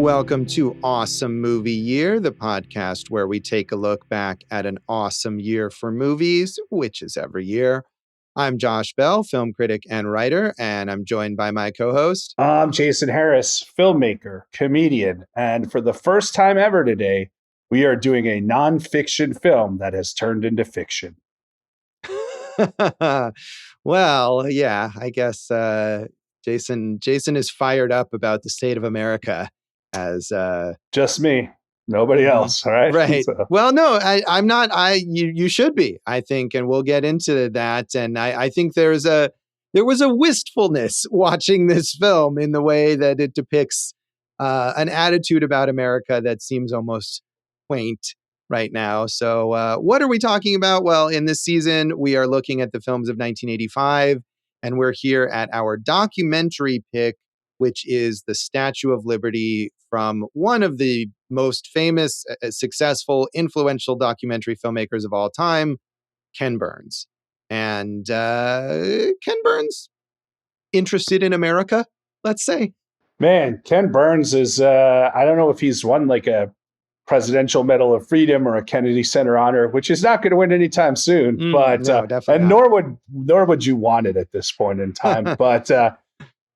Welcome to Awesome Movie Year, the podcast where we take a look back at an awesome year for movies, which is every year. I'm Josh Bell, film critic and writer, and I'm joined by my co-host. I'm Jason Harris, filmmaker, comedian, and for the first time ever today, we are doing a nonfiction film that has turned into fiction. Well, yeah, I guess Jason is fired up about the state of America as just me, nobody else. All right. Right. So. Well, no, I'm not. You should be, I think, and we'll get into that. And I think there was a wistfulness watching this film in the way that it depicts an attitude about America that seems almost quaint right now. So what are we talking about? Well, in this season, we are looking at the films of 1985, and we're here at our documentary pick, which is The Statue of Liberty, from one of the most famous, successful, influential documentary filmmakers of all time, Ken Burns. And Ken Burns, interested in America, let's say. Man, Ken Burns is, I don't know if he's won like a Presidential Medal of Freedom or a Kennedy Center honor, which is not going to win anytime soon. And nor would you want it at this point in time. But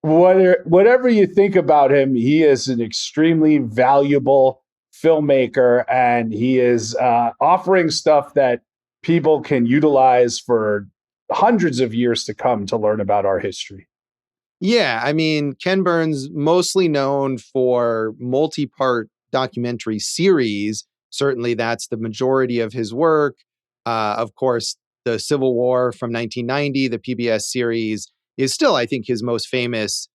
whatever you think about him, he is an extremely valuable filmmaker, and he is offering stuff that people can utilize for hundreds of years to come to learn about our history. Yeah, I mean, Ken Burns, mostly known for multi-part documentary series. Certainly that's the majority of his work. Of course, the Civil War from 1990, the PBS series, is still, I think, his most famous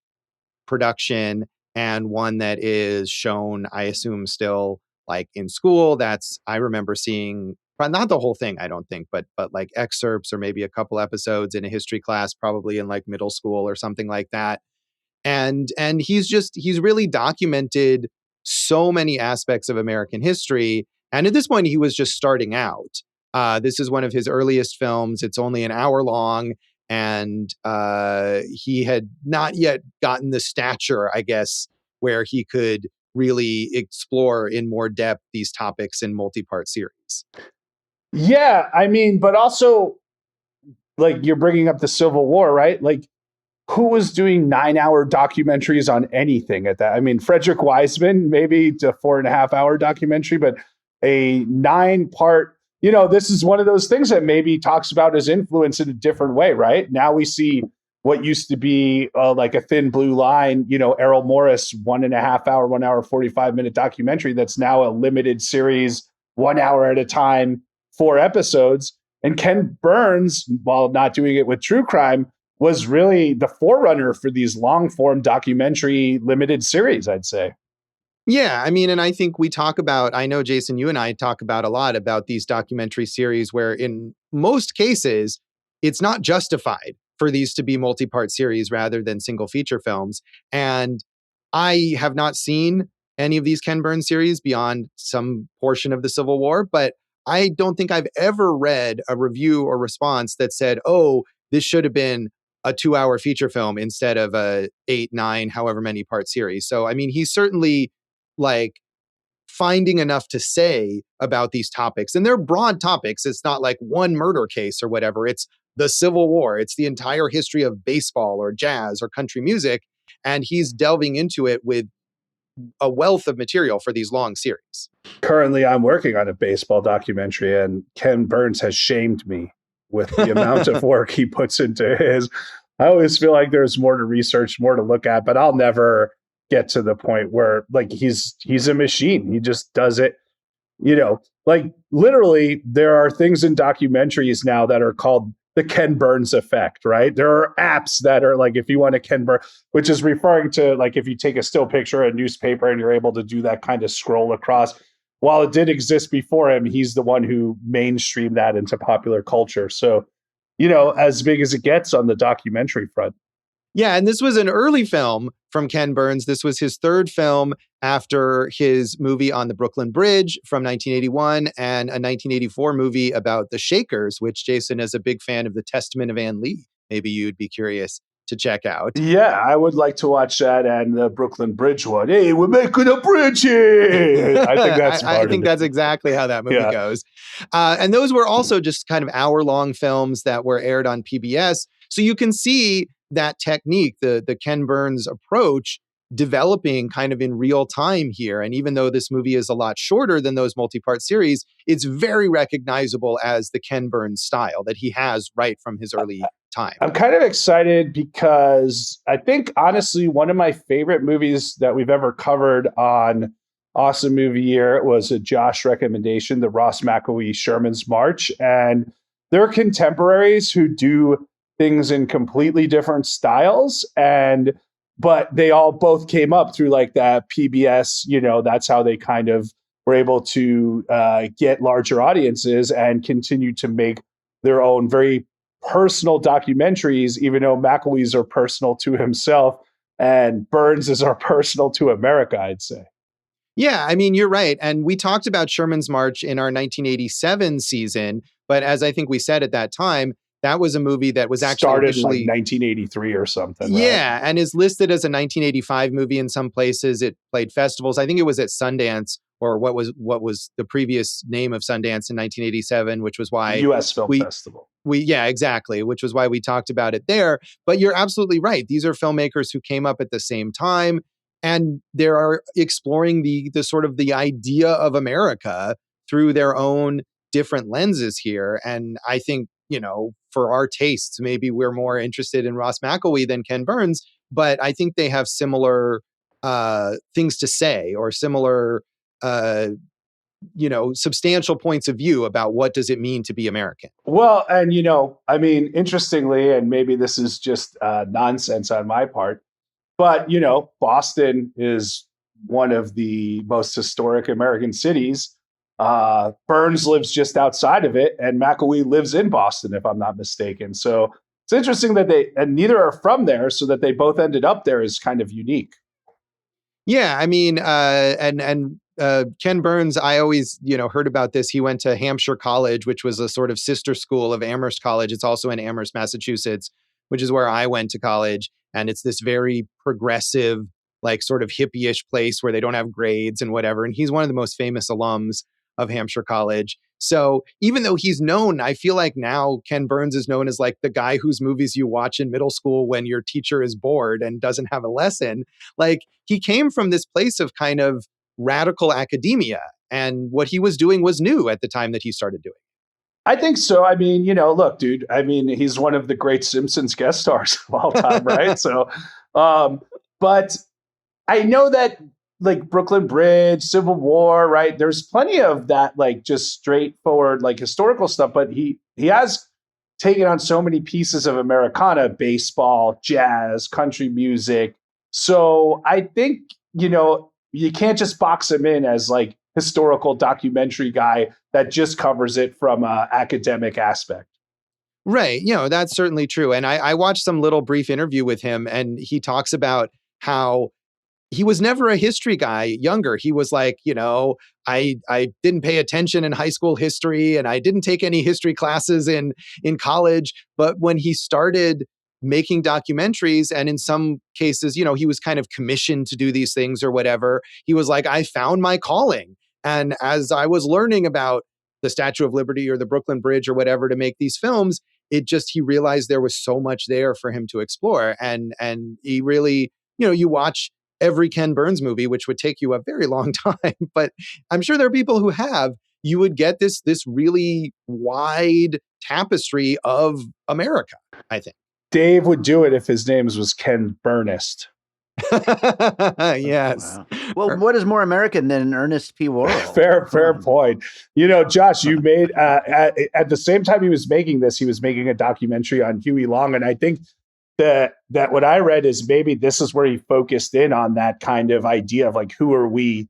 production, and one that is shown, I assume, still like in school. I remember seeing, not the whole thing, I don't think, but like excerpts or maybe a couple episodes in a history class, probably in like middle school or something like that. And he's really documented so many aspects of American history. And at this point, he was just starting out. This is one of his earliest films. It's only an hour long. And he had not yet gotten the stature, I guess, where he could really explore in more depth these topics in multi-part series. Yeah, I mean, but also, like, you're bringing up the Civil War, right? Like, who was doing 9-hour documentaries on anything at that? I mean, Frederick Wiseman, maybe a 4.5-hour documentary, but a 9-part, this is one of those things that maybe talks about his influence in a different way, right? Now we see what used to be like a Thin Blue Line, Errol Morris, 1.5 hour, 1 hour, 45-minute documentary that's now a limited series, 1 hour at a time, 4 episodes. And Ken Burns, while not doing it with true crime, was really the forerunner for these long-form documentary limited series, I'd say. Yeah, I mean, and I think I know, Jason, you and I talk about a lot about these documentary series where in most cases, it's not justified for these to be multi-part series rather than single feature films. And I have not seen any of these Ken Burns series beyond some portion of the Civil War, but I don't think I've ever read a review or response that said, oh, this should have been a 2-hour feature film instead of a 8, 9, however many part series. So, I mean, he's certainly like finding enough to say about these topics, and they're broad topics. It's not like one murder case or whatever. It's the Civil War. It's the entire history of baseball or jazz or country music. And he's delving into it with a wealth of material for these long series. Currently, I'm working on a baseball documentary, and Ken Burns has shamed me with the amount of work he puts into his. I always feel like there's more to research, more to look at, but I'll never get to the point where like he's a machine. He just does it, like literally there are things in documentaries now that are called the Ken Burns effect, right? There are apps that are like, if you want a Ken Burns, which is referring to like if you take a still picture, a newspaper, and you're able to do that kind of scroll across. While it did exist before him, he's the one who mainstreamed that into popular culture. So, as big as it gets on the documentary front. Yeah, and this was an early film from Ken Burns. This was his third film after his movie on the Brooklyn Bridge from 1981 and a 1984 movie about the Shakers, which Jason is a big fan of, The Testament of Ann Lee. Maybe you'd be curious to check out. Yeah, I would like to watch that and the Brooklyn Bridge one. Hey, we're making a bridge here. I think that's I part think of it. that's exactly how that movie goes. And those were also just kind of hour-long films that were aired on PBS. So you can see that technique, the Ken Burns approach, developing kind of in real time here. And even though this movie is a lot shorter than those multi-part series, it's very recognizable as the Ken Burns style that he has right from his early time. I'm kind of excited because I think, honestly, one of my favorite movies that we've ever covered on Awesome Movie Year was a Josh recommendation, the Ross McElwee Sherman's March. And they're contemporaries who do things in completely different styles. But they all both came up through like that PBS, that's how they kind of were able to get larger audiences and continue to make their own very personal documentaries, even though McElwee's are personal to himself and Burns's are personal to America, I'd say. Yeah, I mean, you're right. And we talked about Sherman's March in our 1987 season. But as I think we said at that time, that was a movie that was actually started in like 1983 or something. Yeah, right? And is listed as a 1985 movie in some places. It played festivals. I think it was at Sundance, or what was the previous name of Sundance in 1987, which was why U.S. Film Festival. Yeah, exactly, which was why we talked about it there. But you're absolutely right. These are filmmakers who came up at the same time, and they are exploring the sort of the idea of America through their own different lenses here. And I think, for our tastes, maybe we're more interested in Ross McElwee than Ken Burns, but I think they have similar things to say, or similar, substantial points of view about what does it mean to be American. Well, and, interestingly, and maybe this is just nonsense on my part, but, Boston is one of the most historic American cities. Burns lives just outside of it, and McElwee lives in Boston, if I'm not mistaken. So it's interesting that and neither are from there, so that they both ended up there is kind of unique. Yeah, I mean, Ken Burns, I always, heard about this. He went to Hampshire College, which was a sort of sister school of Amherst College. It's also in Amherst, Massachusetts, which is where I went to college. And it's this very progressive, like sort of hippie-ish place where they don't have grades and whatever. And he's one of the most famous alums of Hampshire College. So even though he's known, I feel like now Ken Burns is known as like the guy whose movies you watch in middle school when your teacher is bored and doesn't have a lesson. Like, he came from this place of kind of radical academia, and what he was doing was new at the time that he started doing. I think so. I mean, look, dude, I mean, he's one of the great Simpsons guest stars of all time, right? So, but I know that like Brooklyn Bridge, Civil War, right? There's plenty of that, like just straightforward, like historical stuff, but he has taken on so many pieces of Americana, baseball, jazz, country music. So I think, you can't just box him in as like historical documentary guy that just covers it from an academic aspect. Right. That's certainly true. And I watched some little brief interview with him, and he talks about how he was never a history guy younger. He was like, I didn't pay attention in high school history, and I didn't take any history classes in college. But when he started making documentaries, and in some cases, he was kind of commissioned to do these things or whatever, he was like, I found my calling. And as I was learning about the Statue of Liberty or the Brooklyn Bridge or whatever to make these films, he realized there was so much there for him to explore. And he really, you watch every Ken Burns movie, which would take you a very long time, but I'm sure there are people who have, you would get this really wide tapestry of America, I think. Dave would do it if his name was Ken Burnist. Yes. Wow. Well, what is more American than Ernest P. Worrell? Fair point. Josh, you made at the same time he was making this, he was making a documentary on Huey Long, and I think that what I read is maybe this is where he focused in on that kind of idea of like, who are we,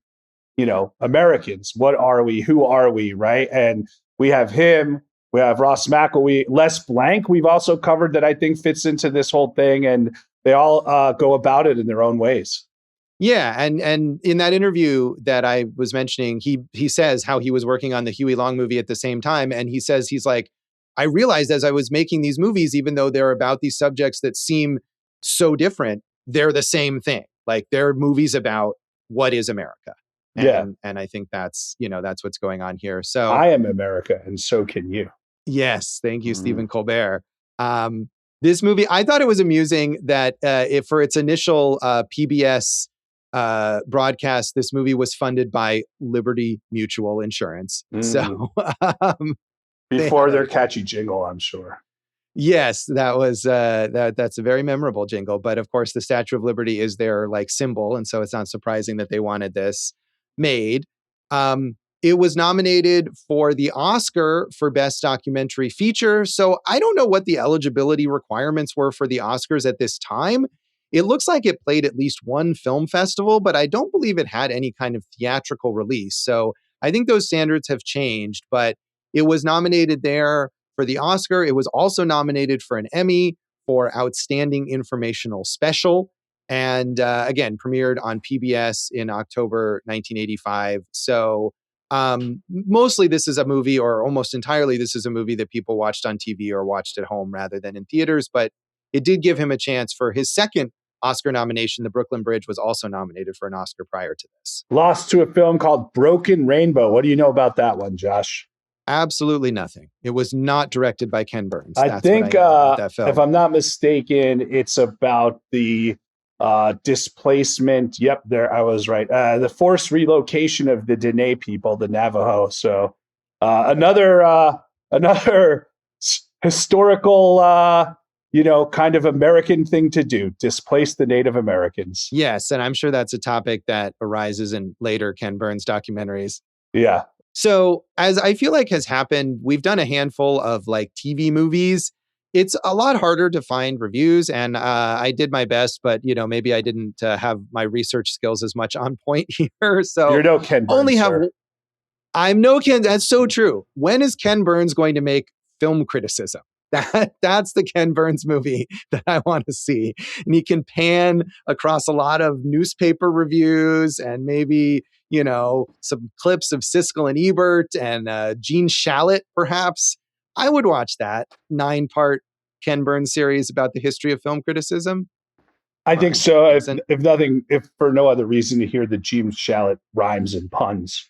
Americans? What are we? Who are we? Right? And we have him. We have Ross McElwee, Les Blank. We've also covered that I think fits into this whole thing, and they all go about it in their own ways. Yeah, and in that interview that I was mentioning, he says how he was working on the Huey Long movie at the same time, and he says he's like, I realized as I was making these movies, even though they're about these subjects that seem so different, they're the same thing. Like they're movies about what is America. And I think that's, that's what's going on here. So I am America, and so can you. Yes. Thank you, Stephen Colbert. This movie, I thought it was amusing that for its initial PBS broadcast, this movie was funded by Liberty Mutual Insurance. So before their catchy jingle, I'm sure. Yes, that was that's a very memorable jingle. But of course, the Statue of Liberty is their like symbol, and so it's not surprising that they wanted this made. It was nominated for the Oscar for Best Documentary Feature. So I don't know what the eligibility requirements were for the Oscars at this time. It looks like it played at least one film festival, but I don't believe it had any kind of theatrical release. So I think those standards have changed, but it was nominated there for the Oscar. It was also nominated for an Emmy for Outstanding Informational Special. And again, premiered on PBS in October 1985. So mostly this is a movie, or almost entirely this is a movie that people watched on TV or watched at home rather than in theaters. But it did give him a chance for his second Oscar nomination. The Brooklyn Bridge was also nominated for an Oscar prior to this. Lost to a film called Broken Rainbow. What do you know about that one, Josh? Absolutely nothing. It was not directed by Ken Burns. I think, if I'm not mistaken, it's about the displacement. Yep, there I was right. The forced relocation of the Dene people, the Navajo. So another historical, kind of American thing to do: displace the Native Americans. Yes, and I'm sure that's a topic that arises in later Ken Burns documentaries. Yeah. So, as I feel like has happened, we've done a handful of like TV movies. It's a lot harder to find reviews, and I did my best, but maybe I didn't have my research skills as much on point here. So you're no Ken Burns. I'm no Ken. That's so true. When is Ken Burns going to make film criticism? That's the Ken Burns movie that I want to see, and he can pan across a lot of newspaper reviews and maybe some clips of Siskel and Ebert and Gene Shalit, perhaps. I would watch that 9-part Ken Burns series about the history of film criticism. I think so. If for no other reason, to hear the Gene Shalit rhymes and puns.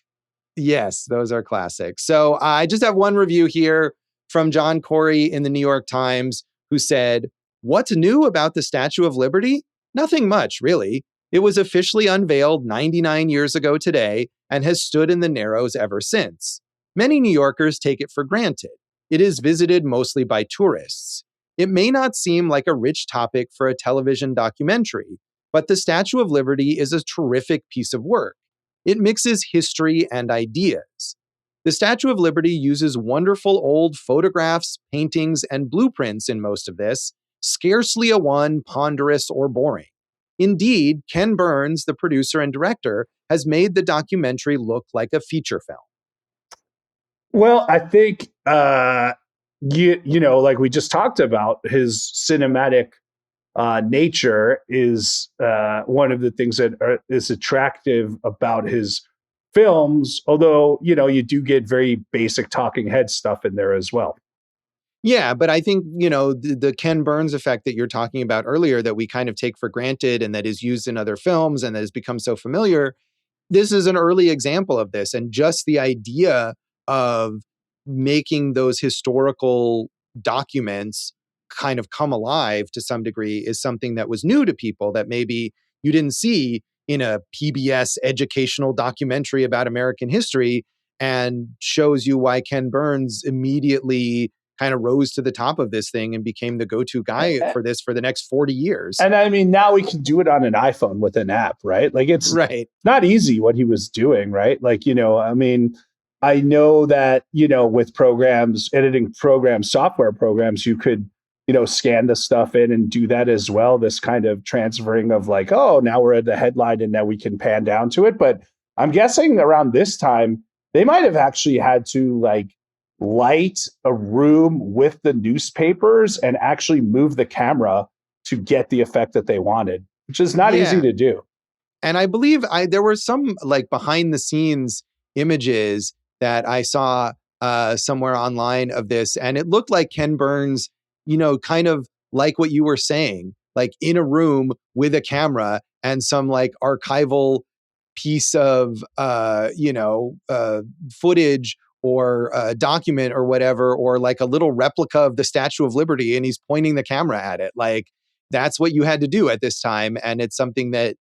Yes, those are classics. So I just have one review here from John Corey in the New York Times, who said, "What's new about the Statue of Liberty? Nothing much, really. It was officially unveiled 99 years ago today and has stood in the Narrows ever since. Many New Yorkers take it for granted. It is visited mostly by tourists. It may not seem like a rich topic for a television documentary, but the Statue of Liberty is a terrific piece of work. It mixes history and ideas. The Statue of Liberty uses wonderful old photographs, paintings, and blueprints in most of this, scarcely a one ponderous or boring. Indeed, Ken Burns, the producer and director, has made the documentary look like a feature film." Well, I think, like we just talked about, his cinematic nature is one of the things that is attractive about his films, although, you do get very basic talking head stuff in there as well. Yeah, but I think, the Ken Burns effect that you're talking about earlier that we kind of take for granted and that is used in other films and that has become so familiar, this is an early example of this. And just the idea of making those historical documents kind of come alive to some degree is something that was new to people that maybe you didn't see in a PBS educational documentary about American history, and shows you why Ken Burns immediately kind of rose to the top of this thing and became the go-to guy for this for the next 40 years. And I mean, now we can do it on an iPhone with an app, right? Like it's not easy what he was doing, right? Like, I mean, I know that, with programs, editing programs, software programs, you could, scan the stuff in and do that as well. This kind of transferring of like, oh, now we're at the headline and now we can pan down to it. But I'm guessing around this time, they might have actually had to like light a room with the newspapers and actually move the camera to get the effect that they wanted, which is not easy to do. And I believe there were some like behind the scenes images that I saw somewhere online of this, and it looked like Ken Burns, kind of like what you were saying, like in a room with a camera and some like archival piece of, footage or a document or whatever, or like a little replica of the Statue of Liberty, and he's pointing the camera at it. Like that's what you had to do at this time. And it's something that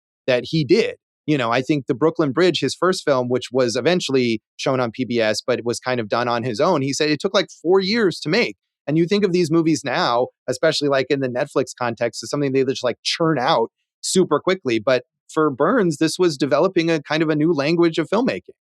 he did. I think the Brooklyn Bridge, his first film, which was eventually shown on PBS, but it was kind of done on his own. He said it took like 4 years to make. And you think of these movies now, especially like in the Netflix context, as something they just like churn out super quickly. But for Burns, this was developing a kind of a new language of filmmaking.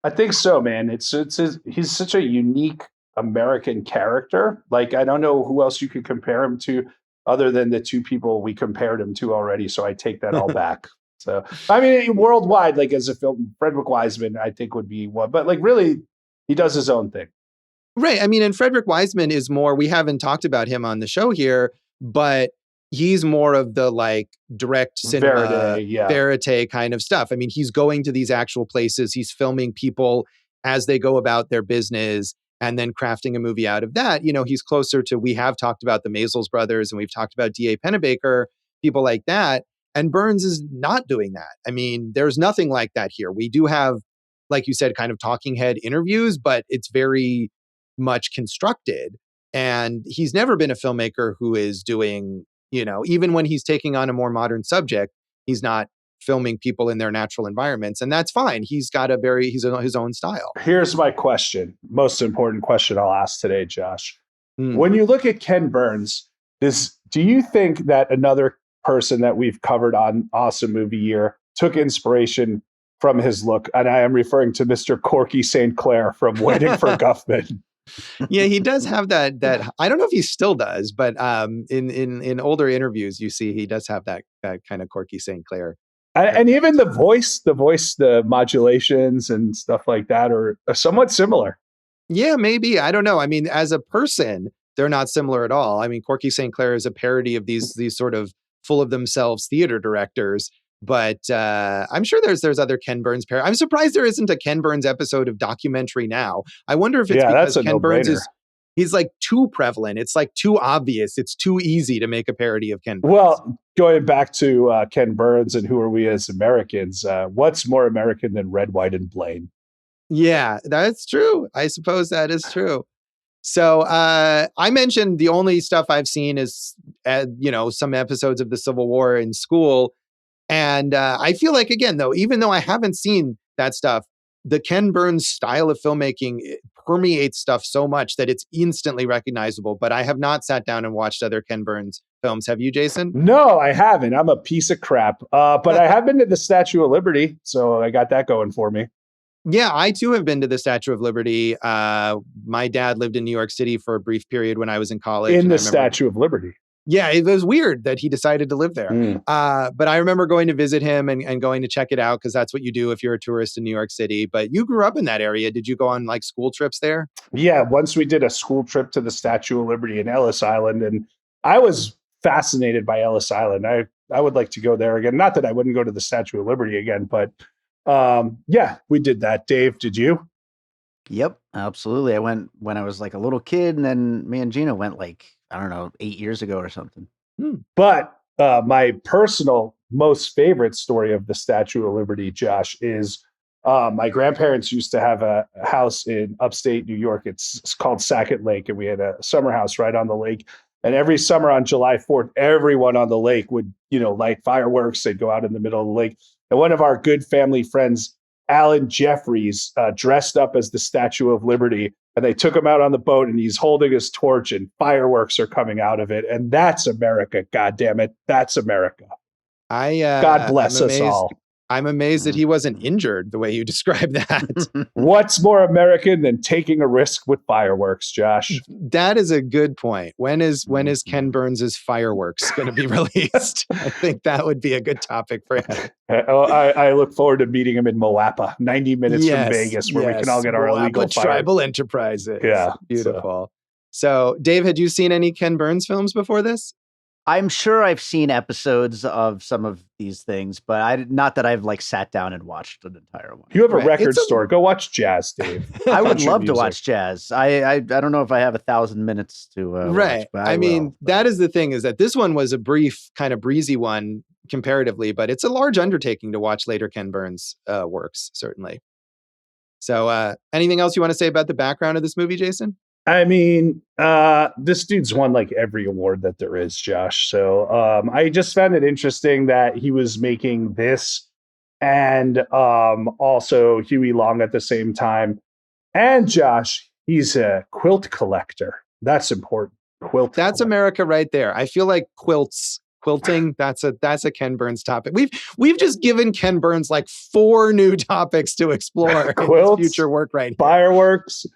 I think so, man. He's such a unique American character. Like, I don't know who else you could compare him to other than the two people we compared him to already. So I take that all back. So, I mean, worldwide, like as a film, Frederick Wiseman, I think would be one, but like really, he does his own thing. Right. I mean, and Frederick Wiseman is more, we haven't talked about him on the show here, but he's more of the like direct cinema, verite kind of stuff. I mean, he's going to these actual places. He's filming people as they go about their business and then crafting a movie out of that. He's closer to, we have talked about the Maysles brothers and we've talked about D.A. Pennebaker, people like that. And Burns is not doing that. I mean, there's nothing like that here. We do have, like you said, kind of talking head interviews, but it's very much constructed. And he's never been a filmmaker who is doing, even when he's taking on a more modern subject, he's not filming people in their natural environments. And that's fine. He's got his own style. Here's my question. Most important question I'll ask today, Josh. When you look at Ken Burns, do you think that another person that we've covered on Awesome Movie Year took inspiration from his look? And I am referring to Mr. Corky St. Clair from Waiting for Guffman. Yeah, he does have that. I don't know if he still does, but in older interviews, you see he does have that kind of Corky St. Clair. And even the voice, the modulations and stuff like that are somewhat similar. Yeah, maybe. I don't know. I mean, as a person, they're not similar at all. I mean, Corky St. Clair is a parody of these sort of full of themselves theater directors. But I'm sure there's other Ken Burns parodies. I'm surprised there isn't a Ken Burns episode of Documentary Now. I wonder if it's because Ken Burns he's like too prevalent. It's like too obvious. It's too easy to make a parody of Ken Burns. Well, going back to Ken Burns and who are we as Americans, what's more American than Red, White, and Blaine? Yeah, that's true. I suppose that is true. So I mentioned the only stuff I've seen is, some episodes of the Civil War in school. And I feel like, again, though, even though I haven't seen that stuff, the Ken Burns style of filmmaking permeates stuff so much that it's instantly recognizable. But I have not sat down and watched other Ken Burns films. Have you, Jason? No, I haven't. I'm a piece of crap. But I have been to the Statue of Liberty, so I got that going for me. Yeah, I too have been to the Statue of Liberty. My dad lived in New York City for a brief period when I was in college. In the Statue of Liberty. Yeah, it was weird that he decided to live there. But I remember going to visit him and going to check it out because that's what you do if you're a tourist in New York City. But you grew up in that area. Did you go on like school trips there? Yeah, once we did a school trip to the Statue of Liberty in Ellis Island. And I was fascinated by Ellis Island. I would like to go there again. Not that I wouldn't go to the Statue of Liberty again, but yeah, we did that. Dave, did you? Yep, absolutely. I went when I was like a little kid, and then me and Gina went like, I don't know, 8 years ago or something. But my personal most favorite story of the Statue of Liberty, Josh, is my grandparents used to have a house in upstate New York. It's called Sackett Lake, and we had a summer house right on the lake. And every summer on July 4th, everyone on the lake would, light fireworks. They'd go out in the middle of the lake. And one of our good family friends, Alan Jeffries, dressed up as the Statue of Liberty, and they took him out on the boat, and he's holding his torch, and fireworks are coming out of it. And that's America. God damn it. That's America. God bless us all. I'm amazed that he wasn't injured the way you described that. What's more American than taking a risk with fireworks, Josh? That is a good point. When is Ken Burns' Fireworks going to be released? I think that would be a good topic for him. I look forward to meeting him in Moapa, 90 minutes from Vegas, where we can all get our illegal tribal enterprises. Yeah. Beautiful. So, Dave, had you seen any Ken Burns films before this? I'm sure I've seen episodes of some of these things, but not that I've like sat down and watched an entire one. You have a Right. record store. Go watch jazz, Dave. I would Country love to music. watch jazz. I don't know if I have 1,000 minutes to Right. watch, but I mean, will. that is the thing, is that this one was a brief, kind of breezy one comparatively, but it's a large undertaking to watch later Ken Burns works, certainly. So anything else you want to say about the background of this movie, Jason? I mean, this dude's won like every award that there is, Josh. So I just found it interesting that he was making this and also Huey Long at the same time. And Josh, he's a quilt collector. That's important. That's America right there. I feel like quilting, that's a Ken Burns topic. We've just given Ken Burns like 4 new topics to explore Quilts, in his future work right here. Fireworks.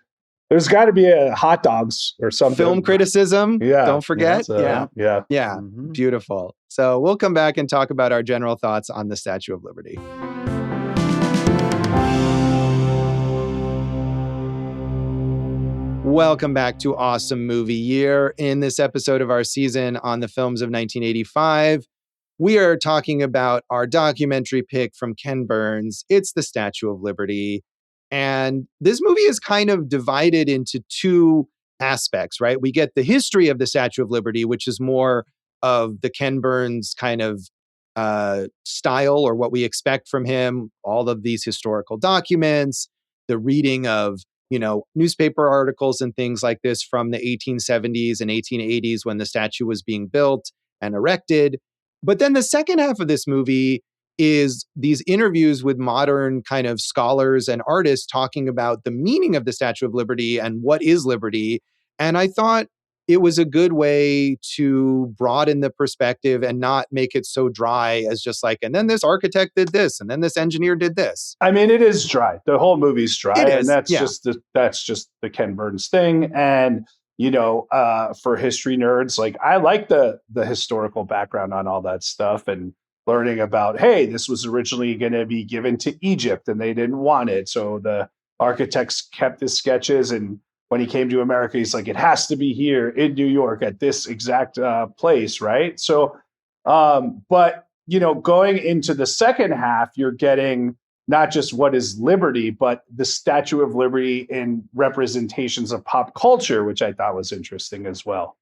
There's got to be a hot dogs or something. Film criticism. Yeah. Don't forget. Yeah. Yeah. Mm-hmm. Beautiful. So we'll come back and talk about our general thoughts on the Statue of Liberty. Welcome back to Awesome Movie Year. In this episode of our season on the films of 1985, we are talking about our documentary pick from Ken Burns. It's the Statue of Liberty. And this movie is kind of divided into 2 aspects, right? We get the history of the Statue of Liberty, which is more of the Ken Burns kind of style, or what we expect from him, all of these historical documents, the reading of, newspaper articles and things like this from the 1870s and 1880s when the statue was being built and erected. But then the second half of this movie is these interviews with modern kind of scholars and artists talking about the meaning of the Statue of Liberty and what is liberty. And I thought it was a good way to broaden the perspective and not make it so dry as just like, and then this architect did this, and then this engineer did this. I mean, it is dry. The whole movie's dry, It is, and that's yeah. just the Ken Burns thing. And for history nerds, like I like the historical background on all that stuff and learning about, hey, this was originally going to be given to Egypt and they didn't want it, so the architects kept the sketches, and when he came to America, he's like, it has to be here in New York at this exact place, right? So, but, going into the second half, you're getting not just what is liberty, but the Statue of Liberty in representations of pop culture, which I thought was interesting as well.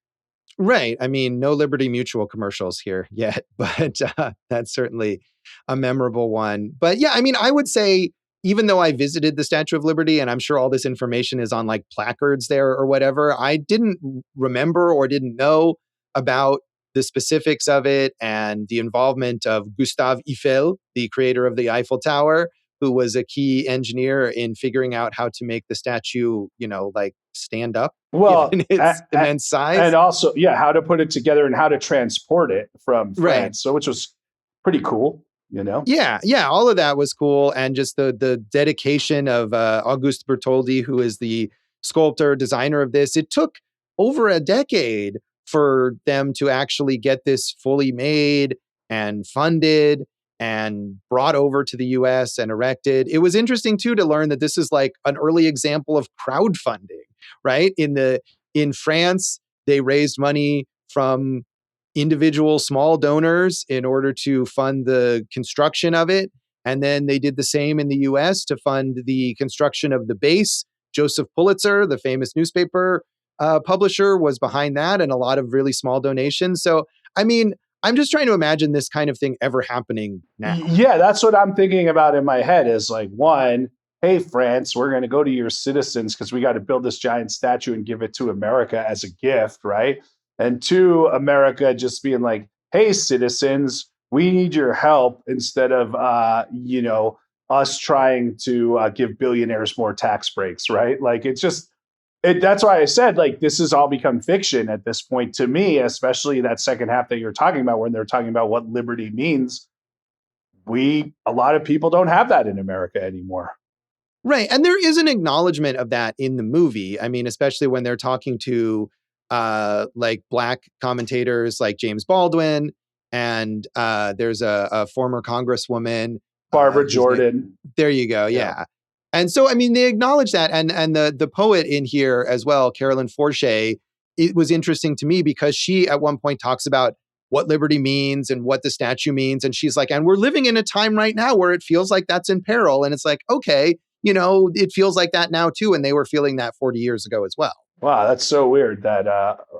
Right. I mean, no Liberty Mutual commercials here yet, but that's certainly a memorable one. But yeah, I mean, I would say, even though I visited the Statue of Liberty, and I'm sure all this information is on like placards there or whatever, I didn't remember or didn't know about the specifics of it and the involvement of Gustave Eiffel, the creator of the Eiffel Tower, who was a key engineer in figuring out how to make the statue, like stand up, given its immense size. And also, how to put it together and how to transport it from France. Right. So, which was pretty cool. Yeah, all of that was cool. And just the dedication of Auguste Bertoldi, who is the sculptor, designer of this. It took over a decade for them to actually get this fully made and funded and brought over to the US and erected. It was interesting too to learn that this is like an early example of crowdfunding, right? In France, they raised money from individual small donors in order to fund the construction of it. And then they did the same in the US to fund the construction of the base. Joseph Pulitzer, the famous newspaper publisher, was behind that, and a lot of really small donations. So, I mean, I'm just trying to imagine this kind of thing ever happening now. Yeah, that's what I'm thinking about in my head is like, one, hey, France, we're going to go to your citizens because we got to build this giant statue and give it to America as a gift, right? And 2, America just being like, hey, citizens, we need your help instead of, us trying to give billionaires more tax breaks, right? Like, it's just, that's why I said, like, this has all become fiction at this point to me, especially that second half that you're talking about when they're talking about what liberty means. A lot of people don't have that in America anymore. Right. And there is an acknowledgement of that in the movie. I mean, especially when they're talking to like Black commentators like James Baldwin, and there's a former congresswoman, Barbara Jordan. There you go. Yeah. And so, I mean, they acknowledge that. And the poet in here as well, Carolyn Forche, it was interesting to me because she at one point talks about what liberty means and what the statue means. And she's like, and we're living in a time right now where it feels like that's in peril. And it's like, okay, it feels like that now too. And they were feeling that 40 years ago as well. Wow, that's so weird that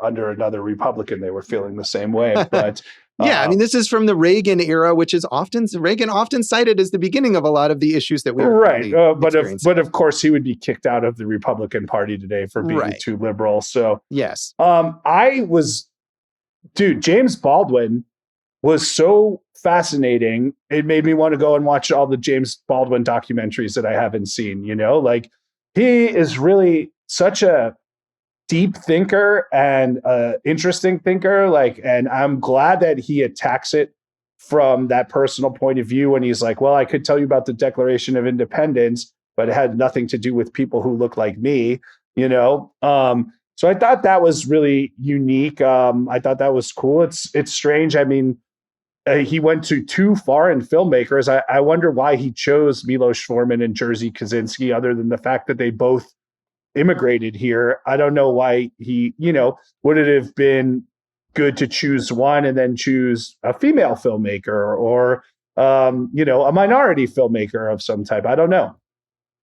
under another Republican, they were feeling the same way. But yeah, I mean, this is from the Reagan era, which is Reagan often cited as the beginning of a lot of the issues that we're right. But of course, he would be kicked out of the Republican Party today for being too liberal. So yes, James Baldwin was so fascinating. It made me want to go and watch all the James Baldwin documentaries that I haven't seen. Like he is really such a deep thinker and interesting thinker. And I'm glad that he attacks it from that personal point of view when he's like, well, I could tell you about the Declaration of Independence, but it had nothing to do with people who look like me, So I thought that was really unique. I thought that was cool. It's strange. I mean, he went to two foreign filmmakers. I wonder why he chose Milos Forman and Jerzy Kosinski, other than the fact that they both immigrated here. I don't know why he, would it have been good to choose one and then choose a female filmmaker or, a minority filmmaker of some type? I don't know.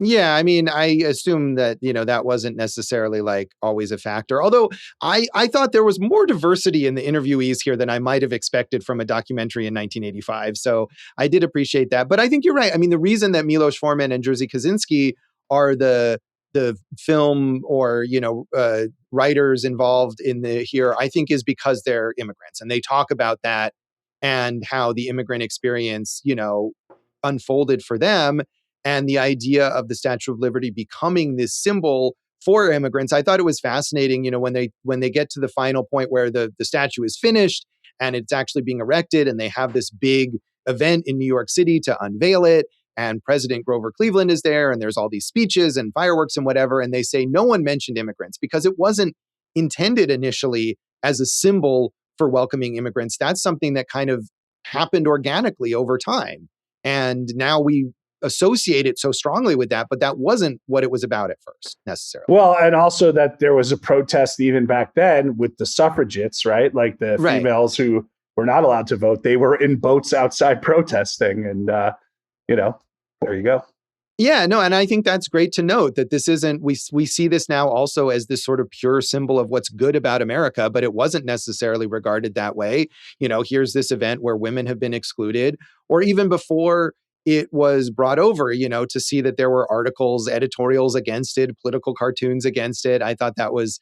Yeah, I mean, I assume that, that wasn't necessarily like always a factor. Although I thought there was more diversity in the interviewees here than I might have expected from a documentary in 1985. So I did appreciate that. But I think you're right. I mean, the reason that Milos Forman and Jerzy Kosinski are the film or, writers involved in here, I think is because they're immigrants. And they talk about that and how the immigrant experience, unfolded for them. And the idea of the Statue of Liberty becoming this symbol for immigrants. I thought it was fascinating, when they get to the final point where the statue is finished and it's actually being erected and they have this big event in New York City to unveil it. And President Grover Cleveland is there and there's all these speeches and fireworks and whatever. And they say no one mentioned immigrants because it wasn't intended initially as a symbol for welcoming immigrants. That's something that kind of happened organically over time. And now we associate it so strongly with that, but that wasn't what it was about at first necessarily. Well, and also that there was a protest even back then with the suffragettes, right? Like the females who were not allowed to vote, they were in boats outside protesting. And, there you go. Yeah, no, and I think that's great to note that this isn't, we see this now also as this sort of pure symbol of what's good about America, but it wasn't necessarily regarded that way. Here's this event where women have been excluded, or even before it was brought over, to see that there were articles, editorials against it, political cartoons against it. I thought that was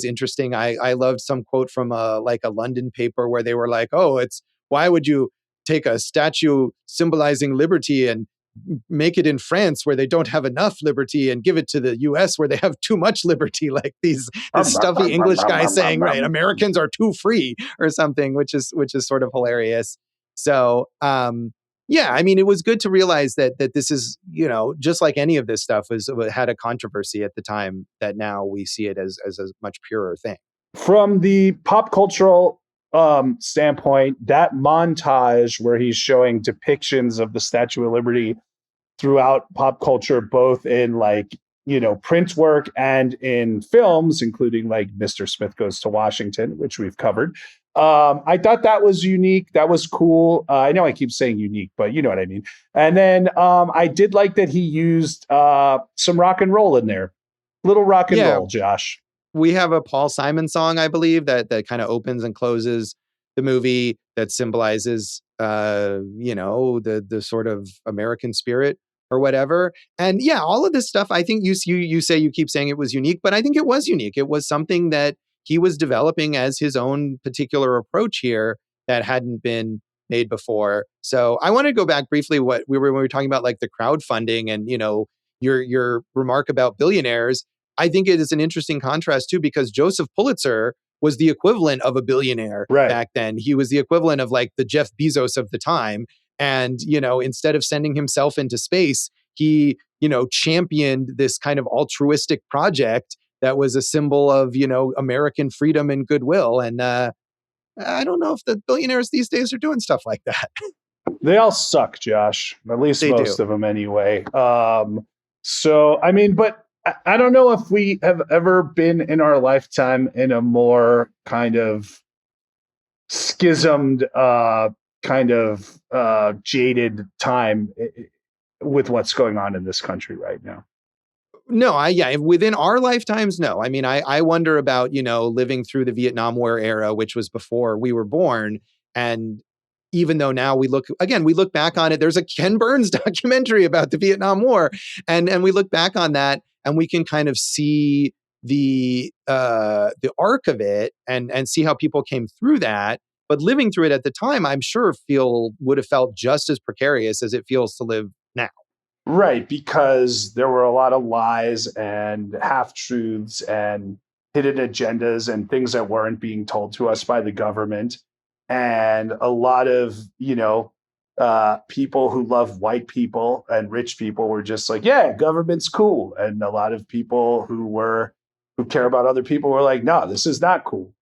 interesting. I loved some quote from a London paper where they were like, oh, why would you take a statue symbolizing liberty and make it in France where they don't have enough liberty and give it to the US where they have too much liberty, like this stuffy English guy saying, right, Americans are too free or something, which is sort of hilarious. So, yeah, I mean, it was good to realize that this is, just like any of this stuff had a controversy at the time, that now we see it as a much purer thing. From the pop cultural standpoint, that montage where he's showing depictions of the Statue of Liberty throughout pop culture, both in print work and in films, including like Mr. Smith Goes to Washington, which we've covered. I thought that was unique. That was cool. I know I keep saying unique, but you know what I mean. And then I did like that he used some rock and roll in there. Little rock and roll, Josh. We have a Paul Simon song, I believe, that kind of opens and closes the movie that symbolizes, the sort of American spirit or whatever. And yeah, all of this stuff, I think you say you keep saying it was unique, but I think it was unique. It was something that he was developing as his own particular approach here that hadn't been made before. So I want to go back briefly when we were talking about like the crowdfunding and, your remark about billionaires. I think it is an interesting contrast too, because Joseph Pulitzer was the equivalent of a billionaire back then. He was the equivalent of like the Jeff Bezos of the time. And, instead of sending himself into space, he, championed this kind of altruistic project that was a symbol of, American freedom and goodwill. And I don't know if the billionaires these days are doing stuff like that. They all suck, Josh. At least most of them anyway. So, I mean, but I don't know if we have ever been in our lifetime in a more kind of schismed, kind of jaded time with what's going on in this country right now. No, within our lifetimes, no. I mean, I wonder about, living through the Vietnam War era, which was before we were born. And even though now we look back on it, there's a Ken Burns documentary about the Vietnam War. And we look back on that and we can kind of see the arc of it and see how people came through that. But living through it at the time, I'm sure would have felt just as precarious as it feels to live now. Right, because there were a lot of lies and half-truths and hidden agendas and things that weren't being told to us by the government. And a lot of, people who love white people and rich people were just like, yeah, government's cool. And a lot of people who care about other people were like, no, this is not cool.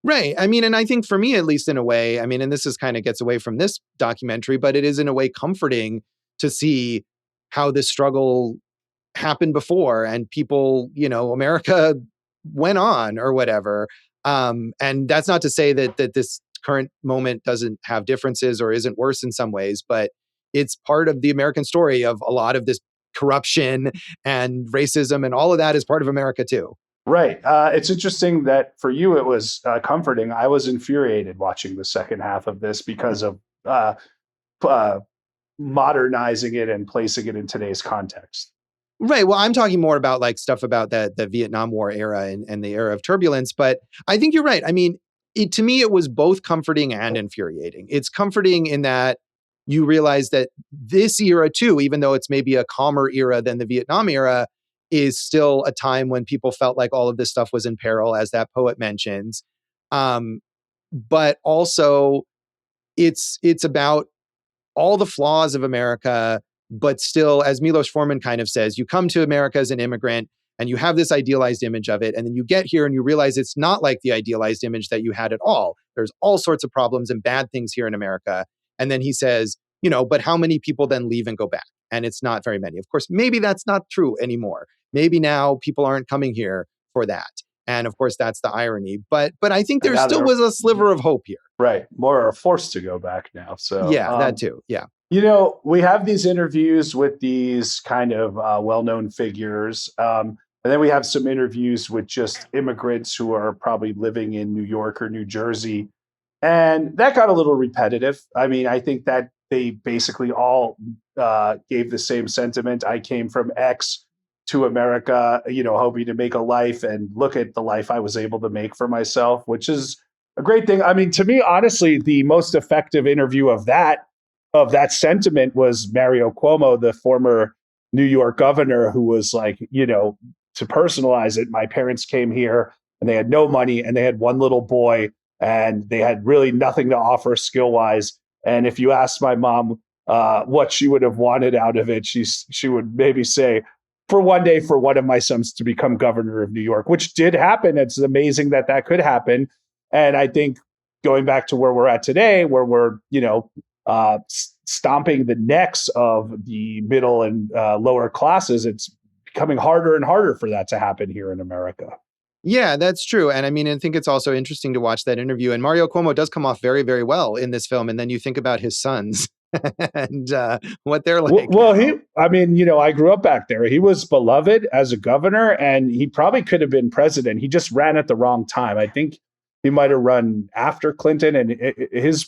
Right. I mean, and I think for me, at least in a way, I mean, and this is kind of gets away from this documentary, but it is in a way comforting to see how this struggle happened before and people, America went on or whatever. And that's not to say that this current moment doesn't have differences or isn't worse in some ways, but it's part of the American story of a lot of this corruption and racism and all of that is part of America too. Right. It's interesting that for you, it was comforting. I was infuriated watching the second half of this because of modernizing it and placing it in today's context. Right. Well, I'm talking more about like stuff about the Vietnam War era and the era of turbulence. But I think you're right. I mean, to me, it was both comforting and infuriating. It's comforting in that you realize that this era too, even though it's maybe a calmer era than the Vietnam era, is still a time when people felt like all of this stuff was in peril, as that poet mentions. But also, it's about all the flaws of America, but still, as Milos Forman kind of says, you come to America as an immigrant and you have this idealized image of it. And then you get here and you realize it's not like the idealized image that you had at all. There's all sorts of problems and bad things here in America. And then he says, but how many people then leave and go back? And it's not very many. Of course, maybe that's not true anymore. Maybe now people aren't coming here for that. And of course, that's the irony. But I think there still was a sliver of hope here. Right. More are forced to go back now. So yeah, that too. Yeah. We have these interviews with these kind of well-known figures. And then we have some interviews with just immigrants who are probably living in New York or New Jersey. And that got a little repetitive. I mean, I think that they basically all gave the same sentiment. I came from X to America, hoping to make a life, and look at the life I was able to make for myself, which is a great thing. I mean, to me, honestly, the most effective interview of that sentiment was Mario Cuomo, the former New York governor, who was like, to personalize it, my parents came here and they had no money and they had one little boy and they had really nothing to offer skill wise. And if you asked my mom what she would have wanted out of it, she would maybe say, for one day, for one of my sons to become governor of New York, which did happen. It's amazing that could happen. And I think going back to where we're at today, where we're, stomping the necks of the middle and lower classes, it's becoming harder and harder for that to happen here in America. Yeah, that's true. And I mean, I think it's also interesting to watch that interview. And Mario Cuomo does come off very, very well in this film. And then you think about his sons and what they're like. Well, I grew up back there. He was beloved as a governor and he probably could have been president. He just ran at the wrong time. I think he might have run after Clinton, and his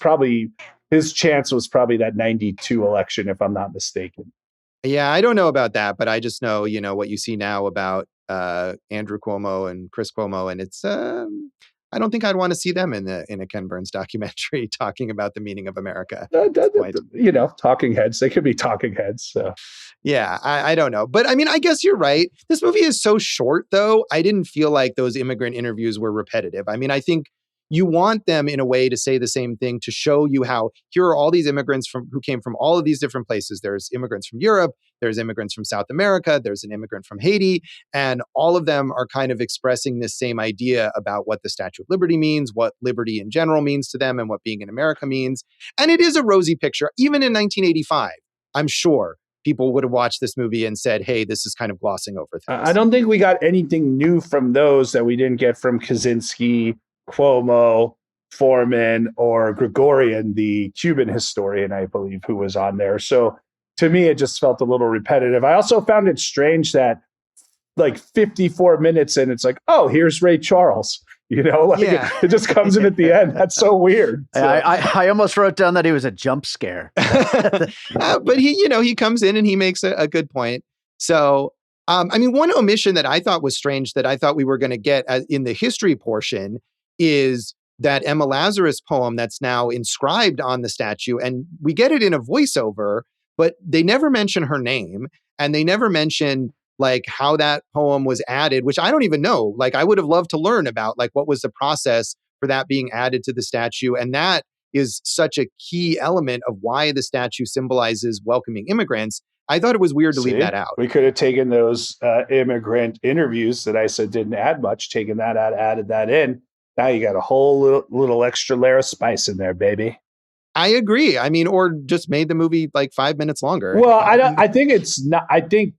chance was probably that 92 election, if I'm not mistaken. Yeah, I don't know about that, but I just know, what you see now about Andrew Cuomo and Chris Cuomo, and it's I don't think I'd want to see them in a Ken Burns documentary talking about the meaning of America. Talking heads. They could be talking heads. So. Yeah, I don't know. But I mean, I guess you're right. This movie is so short, though. I didn't feel like those immigrant interviews were repetitive. I mean, I think you want them in a way to say the same thing, to show you how here are all these immigrants who came from all of these different places. There's immigrants from Europe, there's immigrants from South America, there's an immigrant from Haiti, and all of them are kind of expressing this same idea about what the Statue of Liberty means, what liberty in general means to them, and what being in America means. And it is a rosy picture. Even in 1985, I'm sure people would have watched this movie and said, hey, this is kind of glossing over things. I don't think we got anything new from those that we didn't get from Kaczynski, Cuomo, Foreman or Gregorian, the Cuban historian, I believe, who was on there. So to me, it just felt a little repetitive. I also found it strange that like 54 minutes in, it's like, oh, here's Ray Charles. Like it just comes in at the end. That's so weird. So. I almost wrote down that he was a jump scare. But he comes in and he makes a good point. So, one omission that I thought was strange that I thought we were going to get in the history portion is that Emma Lazarus poem that's now inscribed on the statue. And we get it in a voiceover, but they never mention her name and they never mention like how that poem was added, which I don't even know. Like I would have loved to learn about like what was the process for that being added to the statue. And that is such a key element of why the statue symbolizes welcoming immigrants. I thought it was weird to leave that out. We could have taken those immigrant interviews that I said didn't add much, taken that out, added that in. Now you got a whole little extra layer of spice in there, baby. I agree. Or just made the movie like 5 minutes longer. Well, I think it's not. I think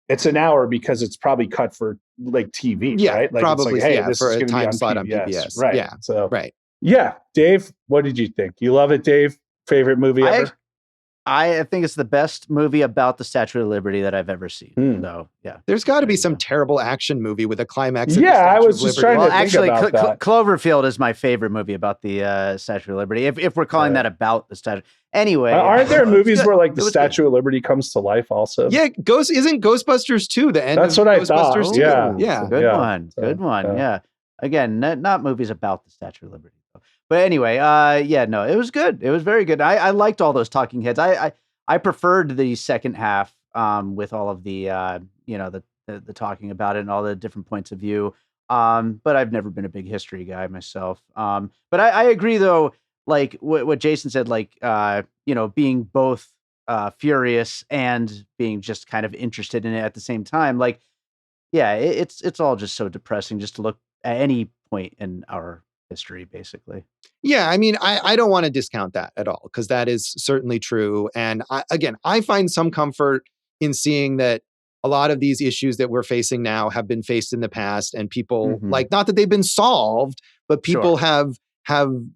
it's an hour because it's probably cut for like TV, right? Like probably. It's like, hey, yeah, this for is a going to be time on slot PBS. on PBS. Right. Yeah. So right. Yeah, Dave, what did you think? You love it, Dave? Favorite movie ever? I think it's the best movie about the Statue of Liberty that I've ever seen. So, yeah. There's got to be some terrible action movie with a climax. Yeah, I was just trying to think actually, about that. Cloverfield is my favorite movie about the Statue of Liberty. If we're calling that about the statue, anyway. Aren't there movies where like the Statue of Liberty comes to life? Also, yeah, isn't Ghostbusters 2 the end? That's of what I Ghostbusters thought. 2? Yeah, good one. Good one. Yeah. Again, not movies about the Statue of Liberty. But anyway, it was good. It was very good. I liked all those talking heads. I preferred the second half with all of the the talking about it and all the different points of view. But I've never been a big history guy myself. But I agree though, like what Jason said, like being both furious and being just kind of interested in it at the same time. Like, yeah, it's all just so depressing just to look at any point in our history, basically. Yeah, I don't want to discount that at all because that is certainly true. And I find some comfort in seeing that a lot of these issues that we're facing now have been faced in the past, and people like not that they've been solved, but people have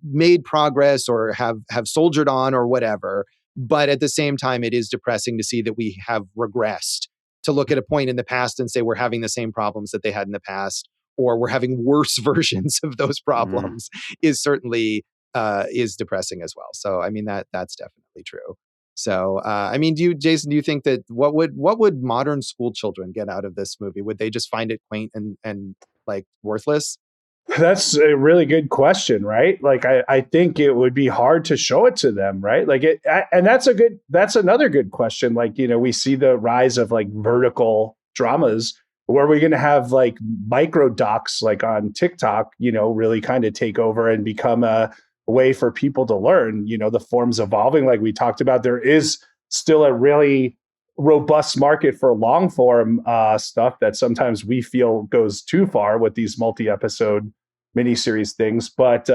made progress or have soldiered on or whatever. But at the same time, it is depressing to see that we have regressed, to look at a point in the past and say we're having the same problems that they had in the past, or we're having worse versions of those problems is certainly is depressing as well. So, that's definitely true. So, Jason, do you think that what would modern school children get out of this movie? Would they just find it quaint and like worthless? That's a really good question, right? Like, I think it would be hard to show it to them, right? Like and that's another good question. Like, we see the rise of like vertical dramas. Where are we going to have like micro docs like on TikTok, really kind of take over and become a way for people to learn, the form's evolving. Like we talked about, there is still a really robust market for long form stuff that sometimes we feel goes too far with these multi-episode miniseries things. But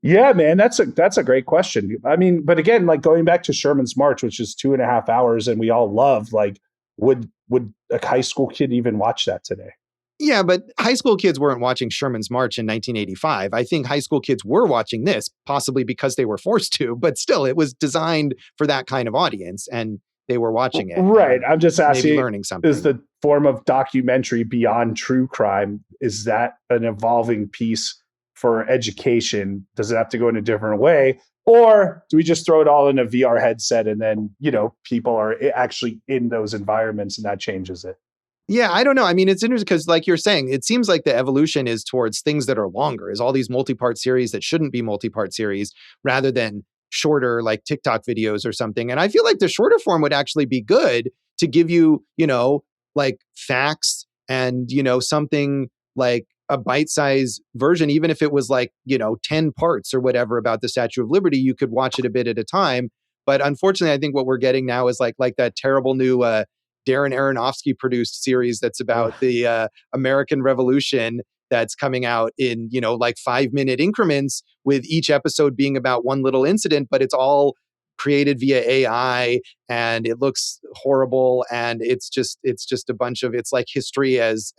yeah, man, that's a great question. But again, like going back to Sherman's March, which is 2.5 hours and we all love, like, would a high school kid even watch that today? Yeah, but high school kids weren't watching Sherman's March in 1985. I think high school kids were watching this, possibly because they were forced to, but still, it was designed for that kind of audience, and they were watching it. Right. I'm just asking, maybe learning something. Is the form of documentary beyond true crime, is that an evolving piece for education? Does it have to go in a different way? Or do we just throw it all in a VR headset and then, people are actually in those environments and that changes it? Yeah, I don't know. It's interesting because like you're saying, it seems like the evolution is towards things that are longer, is all these multi-part series that shouldn't be multi-part series rather than shorter like TikTok videos or something. And I feel like the shorter form would actually be good to give you, like facts and, something like a bite-sized version, even if it was like, 10 parts or whatever about the Statue of Liberty, you could watch it a bit at a time. But unfortunately, I think what we're getting now is like that terrible new Darren Aronofsky produced series that's about the American Revolution that's coming out in, like 5-minute increments, with each episode being about one little incident, but it's all created via AI and it looks horrible. And it's just a bunch of, it's like history as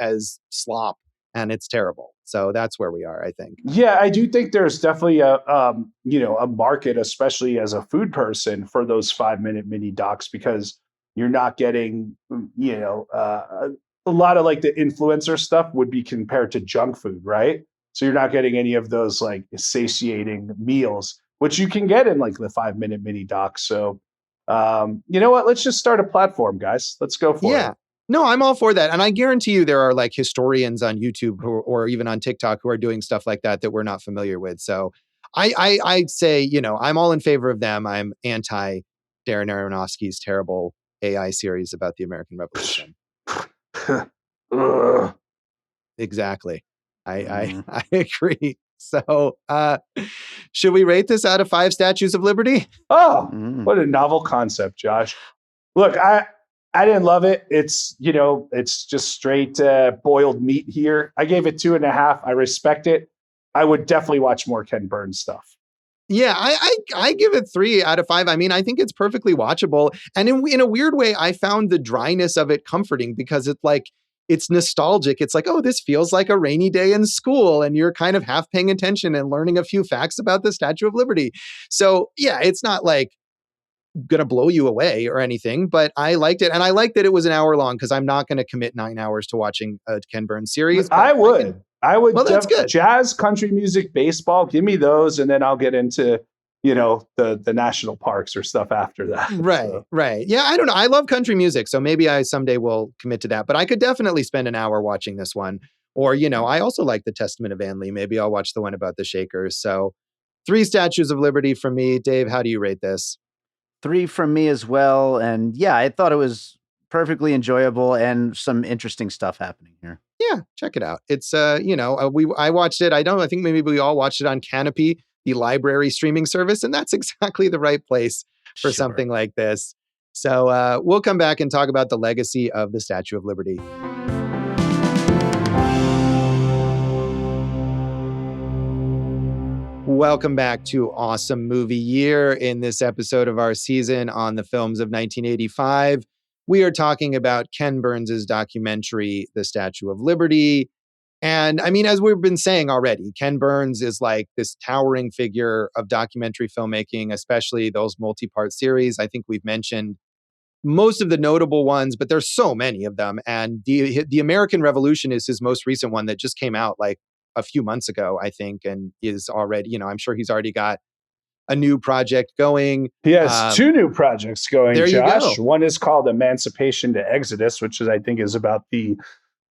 slop, and it's terrible. So that's where we are, I think. Yeah, I do think there's definitely a market, especially as a food person, for those 5-minute mini docs, because you're not getting, a lot of like the influencer stuff would be compared to junk food, right? So you're not getting any of those like satiating meals, which you can get in like the 5-minute mini docs. So, you know what? Let's just start a platform, guys. Let's go for it. No, I'm all for that. And I guarantee you there are like historians on YouTube or even on TikTok who are doing stuff like that we're not familiar with. So I'd say, I'm all in favor of them. I'm anti Darren Aronofsky's terrible AI series about the American Revolution. Exactly. I agree. So should we rate this out of 5 Statues of Liberty? Oh, what a novel concept, Josh. Look, I didn't love it. It's just straight boiled meat here. I gave it 2.5. I respect it. I would definitely watch more Ken Burns stuff. Yeah, I give it 3 out of 5. I mean, I think it's perfectly watchable. And in a weird way, I found the dryness of it comforting because it's nostalgic. It's like, oh, this feels like a rainy day in school. And you're kind of half paying attention and learning a few facts about the Statue of Liberty. So yeah, it's not like going to blow you away or anything, but I liked it. And I like that it was an hour long because I'm not going to commit 9 hours to watching a Ken Burns series. I would. Well, that's good. Jazz, country music, baseball. Give me those. And then I'll get into, the national parks or stuff after that. Right. Yeah. I don't know. I love country music. So maybe I someday will commit to that, but I could definitely spend an hour watching this one. Or, I also like the Testament of Anne Lee. Maybe I'll watch the one about the Shakers. So 3 Statues of Liberty from me. Dave, how do you rate this? 3 from me as well. And yeah, I thought it was perfectly enjoyable and some interesting stuff happening here. Yeah, check it out. It's I watched it. I think maybe we all watched it on Canopy, the library streaming service, and that's exactly the right place for something like this. So we'll come back and talk about the legacy of the Statue of Liberty. Welcome back to Awesome Movie Year. In this episode of our season on the films of 1985, we are talking about Ken Burns' documentary, The Statue of Liberty. And I mean, as we've been saying already, Ken Burns is like this towering figure of documentary filmmaking, especially those multi-part series. I think we've mentioned most of the notable ones, but there's so many of them. And the American Revolution is his most recent one that just came out like a few months ago, I think, and is already, I'm sure he's already got a new project going. He has 2 new projects going, there Josh. You go. One is called Emancipation to Exodus, which I think is about the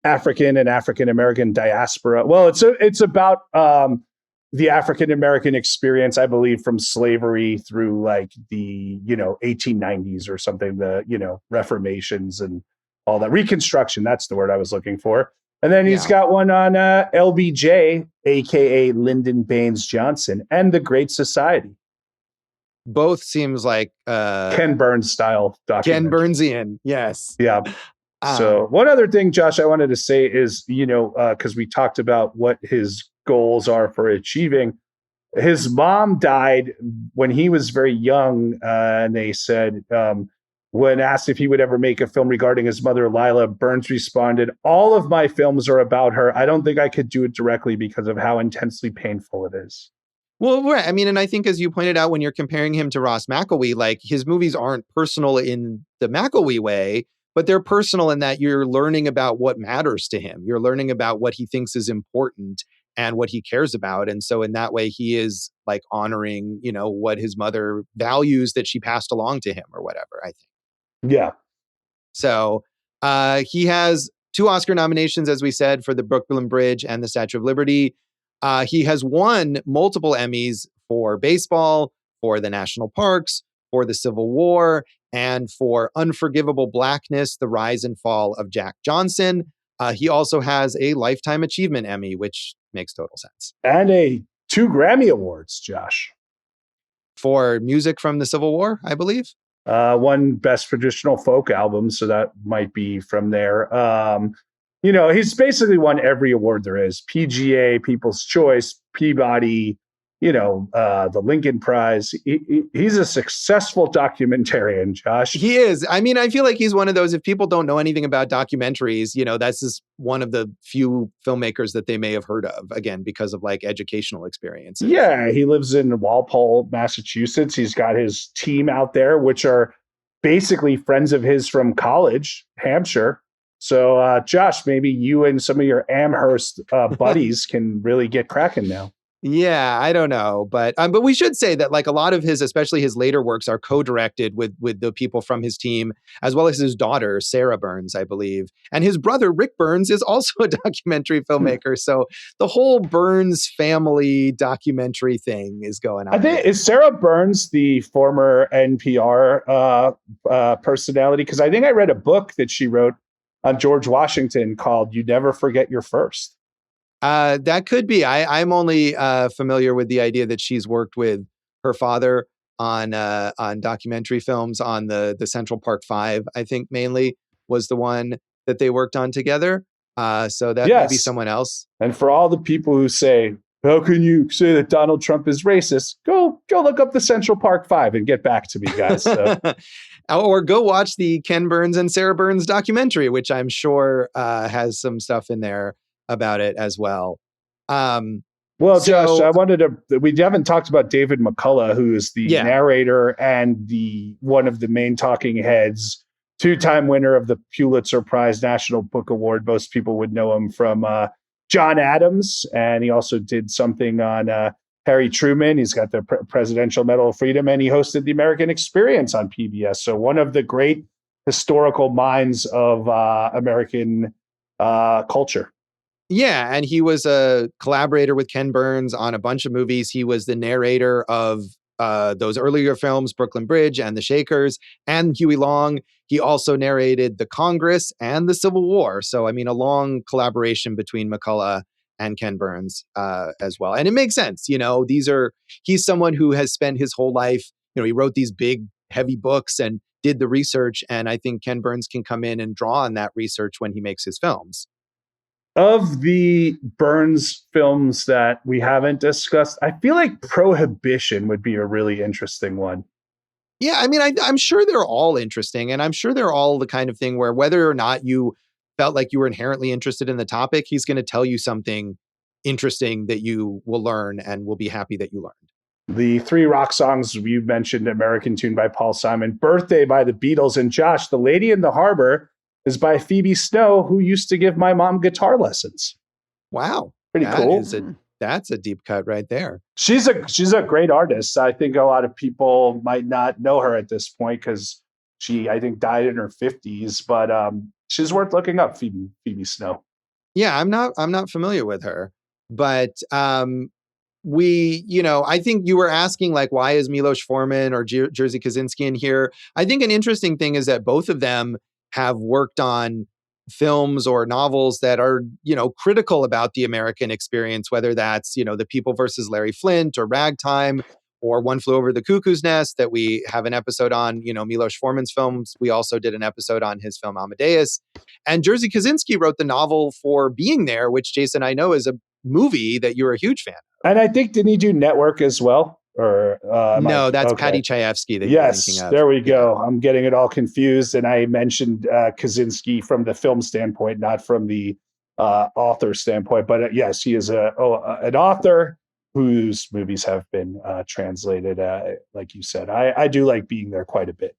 African and African-American diaspora. Well, it's about the African-American experience, I believe, from slavery through like the, 1890s or something, the, reformations and all that. Reconstruction, that's the word I was looking for. And then he's got one on LBJ, a.k.a. Lyndon Baines Johnson, and The Great Society. Both seems like Ken Burns style documentary. Ken Burnsian, yes. Yeah. So one other thing, Josh, I wanted to say is, because we talked about what his goals are for achieving. His mom died when he was very young, and they said, when asked if he would ever make a film regarding his mother, Lila, Burns responded, "All of my films are about her. I don't think I could do it directly because of how intensely painful it is." Well, right. I mean, and I think as you pointed out, when you're comparing him to Ross McElwee, like his movies aren't personal in the McElwee way, but they're personal in that you're learning about what matters to him. You're learning about what he thinks is important and what he cares about. And so in that way, he is like honoring, what his mother values that she passed along to him or whatever, I think. Yeah. So he has 2 Oscar nominations, as we said, for the Brooklyn Bridge and the Statue of Liberty. He has won multiple Emmys for baseball, for the national parks, for the Civil War, and for Unforgivable Blackness, The Rise and Fall of Jack Johnson. He also has a Lifetime Achievement Emmy, which makes total sense. And 2 Grammy Awards, Josh. For music from the Civil War, I believe. One Best Traditional Folk Album, so that might be from there. He's basically won every award there is. PGA, People's Choice, Peabody, the Lincoln Prize. He's a successful documentarian, Josh. He is. I mean, I feel like he's one of those, if people don't know anything about documentaries, that's just one of the few filmmakers that they may have heard of, again, because of like educational experiences. Yeah, he lives in Walpole, Massachusetts. He's got his team out there, which are basically friends of his from college, Hampshire. So, Josh, maybe you and some of your Amherst buddies can really get cracking now. Yeah, I don't know, but we should say that like a lot of his, especially his later works, are co-directed with the people from his team, as well as his daughter Sarah Burns, I believe, and his brother Rick Burns is also a documentary filmmaker. So the whole Burns family documentary thing is going on. I think is Sarah Burns the former NPR personality? Because I think I read a book that she wrote on George Washington called "You Never Forget Your First." That could be. I'm only familiar with the idea that she's worked with her father on documentary films. On the Central Park Five, I think mainly was the one that they worked on together. So that may be someone else. And for all the people who say, "How can you say that Donald Trump is racist?" Go look up the Central Park Five and get back to me, guys. So. Or go watch the Ken Burns and Sarah Burns documentary, which I'm sure has some stuff in there about it as well. Josh, I we haven't talked about David McCullough, who is the narrator and one of the main talking heads, 2-time winner of the Pulitzer Prize National Book Award. Most people would know him from John Adams, and he also did something on Harry Truman. He's got the Presidential Medal of Freedom, and he hosted the American Experience on PBS. So one of the great historical minds of American culture. Yeah, and he was a collaborator with Ken Burns on a bunch of movies. He was the narrator of those earlier films, Brooklyn Bridge and The Shakers, and Huey Long. He also narrated The Congress and the Civil War. So, I mean, a long collaboration between McCullough and Ken Burns as well. And it makes sense. He's someone who has spent his whole life, he wrote these big, heavy books and did the research. And I think Ken Burns can come in and draw on that research when he makes his films. Of the Burns films that we haven't discussed, I feel like Prohibition would be a really interesting one. Yeah, I mean, I'm sure they're all interesting, and I'm sure they're all the kind of thing where whether or not you felt like you were inherently interested in the topic, he's going to tell you something interesting that you will learn and will be happy that you learned. The 3 rock songs you mentioned, American Tune by Paul Simon, Birthday by the Beatles, and Josh, The Lady in the Harbor is by Phoebe Snow, who used to give my mom guitar lessons. Wow. Pretty cool. That's a deep cut right there. She's a great artist. I think a lot of people might not know her at this point because she, I think, died in her 50s, but she's worth looking up, Phoebe Snow. Yeah, I'm not familiar with her, but I think you were asking like, why is Milos Forman or Jerzy Kosinski in here? I think an interesting thing is that both of them have worked on films or novels that are, critical about the American experience, whether that's, The People versus Larry Flint or Ragtime or One Flew Over the Cuckoo's Nest that we have an episode on, Milos Forman's films. We also did an episode on his film Amadeus. And Jerzy Kosinski wrote the novel for Being There, which, Jason, I know is a movie that you're a huge fan of. And I think, didn't he do Network as well? Or no, that's Patty Chayefsky that you're thinking of. There we go. I'm getting it all confused. And I mentioned Kosinski from the film standpoint, not from the author standpoint. But yes, he is an author whose movies have been translated, like you said. I do like Being There quite a bit.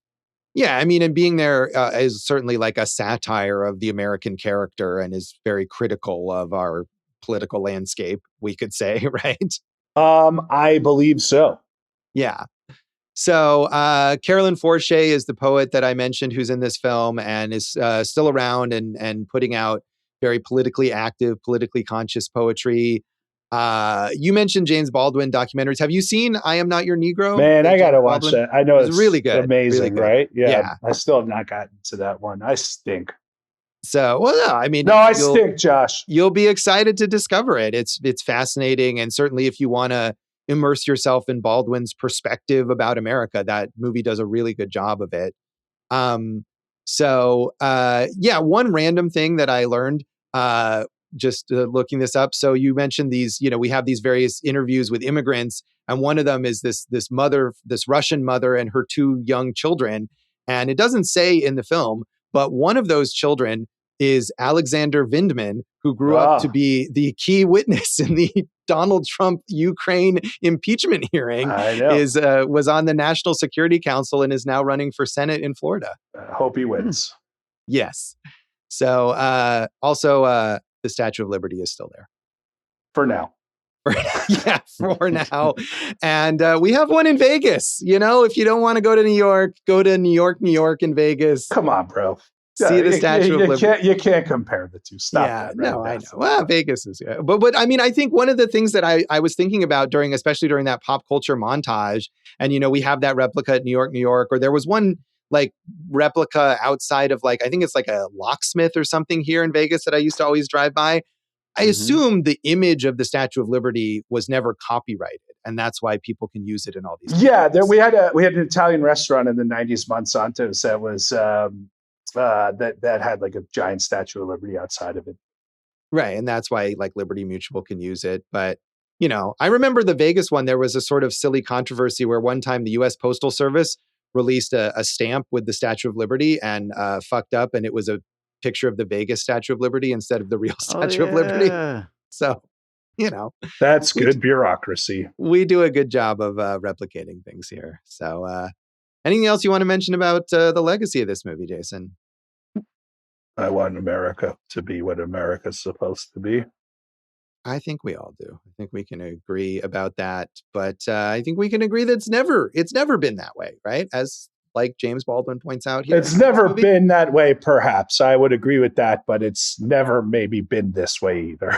Yeah, I mean, and Being There is certainly like a satire of the American character and is very critical of our political landscape, we could say, right? I believe so. Yeah. So Carolyn Forche is the poet that I mentioned who's in this film and is still around and putting out very politically active, politically conscious poetry. You mentioned James Baldwin documentaries. Have you seen I Am Not Your Negro? Man, I got to watch that. I know it's really good. Amazing, really good. Right? Yeah. I still have not gotten to that one. I stink. So, well, no, I mean, I stink, Josh. You'll be excited to discover it. It's fascinating. And certainly if you want to immerse yourself in Baldwin's perspective about America, that movie does a really good job of it. One random thing that I learned, just looking this up. So you mentioned these, we have these various interviews with immigrants, and one of them is this mother, this Russian mother and her 2 young children. And it doesn't say in the film, but one of those children is Alexander Vindman, who grew up to be the key witness in the Donald Trump Ukraine impeachment hearing. I know. Was on the National Security Council and is now running for Senate in Florida. Hope he wins. Yes. So also the Statue of Liberty is still there. For now. Yeah, for now. And we have one in Vegas. If you don't want to go to New York, go to New York, and Vegas. Come on, bro. See the Statue of Liberty. You can't compare the two. Stop that. Right? No, I know. Well, Vegas is, but I mean, I think one of the things that I was thinking about especially during that pop culture montage, and we have that replica at New York, or there was one like replica outside of I think it's like a locksmith or something here in Vegas that I used to always drive by. I assume the image of the Statue of Liberty was never copyrighted, and that's why people can use it in all these. Yeah, we had an Italian restaurant in the 90s, Monsanto's, that was that had like a giant Statue of Liberty outside of it. Right, and that's why Liberty Mutual can use it. But I remember the Vegas one. There was a sort of silly controversy where one time the U.S. Postal Service released a stamp with the Statue of Liberty and fucked up, and it was a picture of the Vegas Statue of Liberty instead of the real Statue of Liberty. So, that's good bureaucracy. We do a good job of replicating things here. So, anything else you want to mention about the legacy of this movie, Jason? I want America to be what America's supposed to be. I think we all do. I think we can agree about that. But I think we can agree that it's never been that way, right? As James Baldwin points out here. It's never been that way, perhaps. I would agree with that, but it's never maybe been this way either.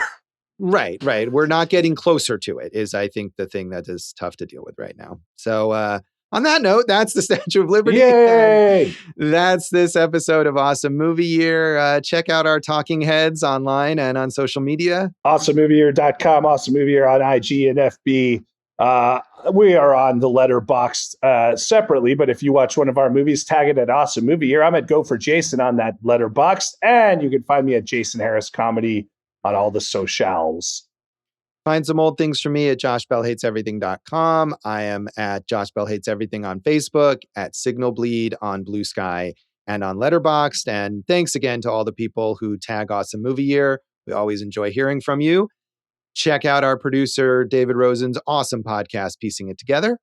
Right. We're not getting closer to it is, I think, the thing that is tough to deal with right now. So on that note, that's the Statue of Liberty. Yay! That's this episode of Awesome Movie Year. Check out our talking heads online and on social media. AwesomeMovieYear.com, Awesome Movie Year on IG and FB. We are on the Letterboxd separately, but if you watch one of our movies, tag it at Awesome Movie Year. I'm at Go for Jason on that Letterboxd, and you can find me at Jason Harris Comedy on all the socials. Find some old things for me at joshbellhateseverything.com. I am at Josh Bell Hates Everything on Facebook, at Signal Bleed on Blue Sky, and on Letterboxd. And thanks again to all the people who tag Awesome Movie Year. We always enjoy hearing from you. Check out our producer, David Rosen's awesome podcast, Piecing It Together.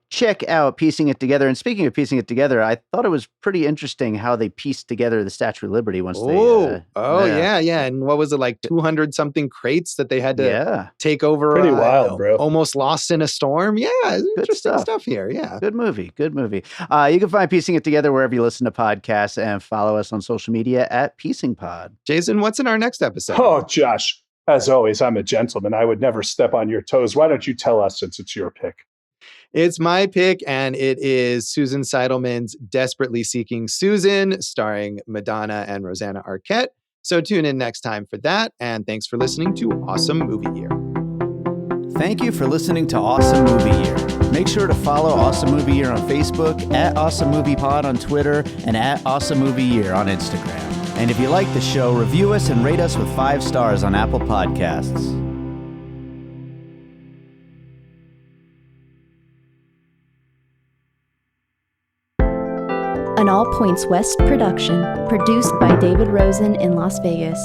Check out Piecing It Together. And speaking of piecing it together, I thought it was pretty interesting how they pieced together the Statue of Liberty once they... Yeah. And what was it, 200 something crates that they had to take over? Pretty wild, bro. Almost Lost in a Storm. Yeah, interesting stuff here. Yeah. Good movie. You can find Piecing It Together wherever you listen to podcasts and follow us on social media at PiecingPod. Jason, what's in our next episode? Oh, Josh, as always, I'm a gentleman. I would never step on your toes. Why don't you tell us, since it's your pick? It's my pick, and it is Susan Seidelman's Desperately Seeking Susan, starring Madonna and Rosanna Arquette. So tune in next time for that, and thanks for listening to Awesome Movie Year. Thank you for listening to Awesome Movie Year. Make sure to follow Awesome Movie Year on Facebook, at Awesome Movie Pod on Twitter, and at Awesome Movie Year on Instagram. And if you like the show, review us and rate us with 5 stars on Apple Podcasts. An All Points West production, produced by David Rosen in Las Vegas.